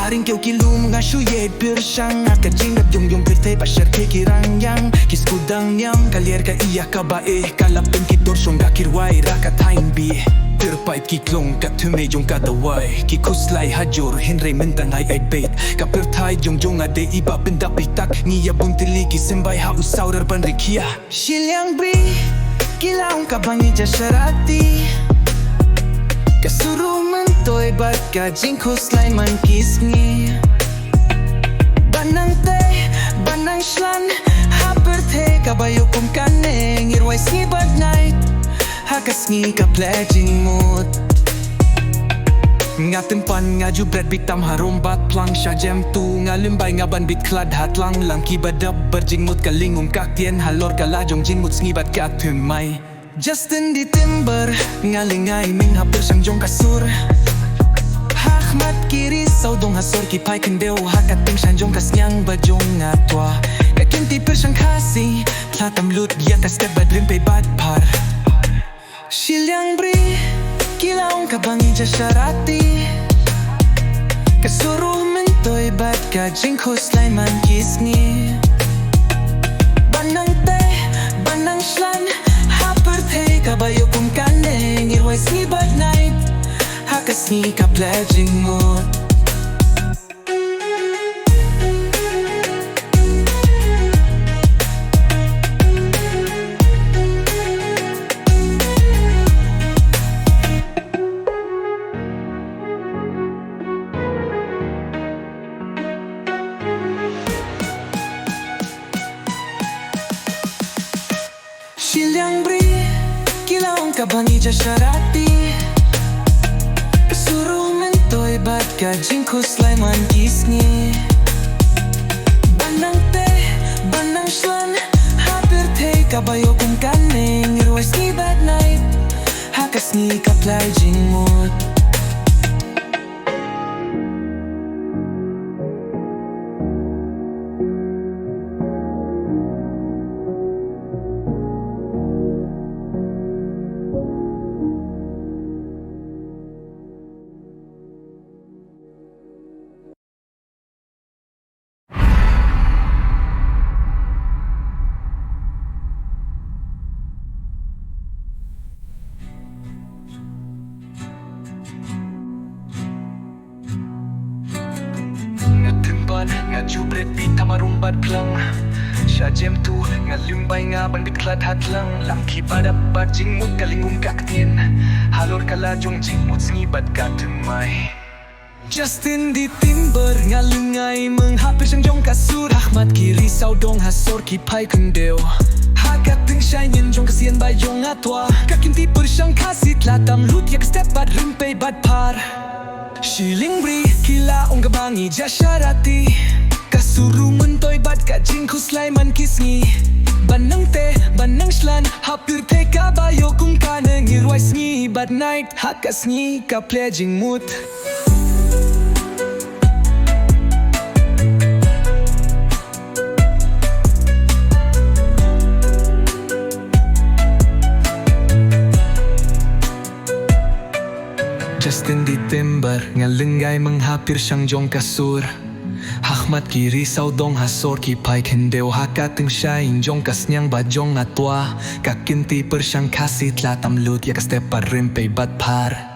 Haring kêu kilum nga shuye pirsyang At kajingap yung pirte pasyar ke kirangyang Kiskudang nyam kalier ka iya ka bae Kalapin kitorsyong kakirway rakatain bi Terpait kiklong katume jong kadaway Kikuslay hajur hinre mentangay ay bait Kapirtay jong ade iba pindapitak Ngiya buntili kisimbay hausaw darban rikia Liang Bri Ki Sur kabangi jasharati Kasuruman toy bat kajing kuslay man kisngi Banang te, banang shlan Haperte kabayo kum kaneng Irway sni bad night Hakas ngi ka pledging mood Nga tempan nga jubret bitam harumbat plang Sya jem tu nga limbay nga ban bit klad hatlang Lang kibadab berjing mut kalingum kaktien Halor kalajong jing mut sngibat katumay Justin di timber nga lingay ming hapir siyang jong kasur Hakmat kiri saw dong hasor kipay kendeo hakating siyang jong kasnyang bajong nga twa Kakinti pir siyang kasi tlatam lut yata step bad limpay bad par Liang Bri Ki Sur kabangi jasharati Kasuruh mentoy bad kajing kuslay man kisngi Banang te, banang shlan Haperte kabayo kum kaneng Irway sni bad night Hakas ni ka pledging mood Liang Bri Ki Sur kabangi jasharati Kasuruh mentoy bad kajing kuslay man kisngi Banang te, banang shlan Haperte kabayo kum kaneng Irway sni bad night Hakas ni ka pledging mood Nga jubret bitam harumbat plang Sya jem tu nga limbay nga ban bit klad hatlang Lang kibadap bajing mut kalingum kaktien Halor kalajong jing mut sngibat katumay Justin di timber nga lingay menghapir siyang jong kasur Ahmat kiri saw dong hasor kipay kendeo Hakating shinin jong kasian bayong atwa Kakinti pur siyang kasi tlatam lut yak step bad rimpay bad par Liang Bri Ki Sur kabangi jasharati Kasuruh mentoy bad kajing kuslay man kisngi Banang te, banang shlan Hapir te kabayo kum kaneng Irway sni bad night Hakas ni ka pledging mood Justin di timber nga lingay menghapir siyang jong kasur Hakmat kiri saw dong hasor kipay kendeo hakating siyang jong kasnyang bajong atwa Kakinti per siyang kasi tlatam lut yak step pa rimpay bad par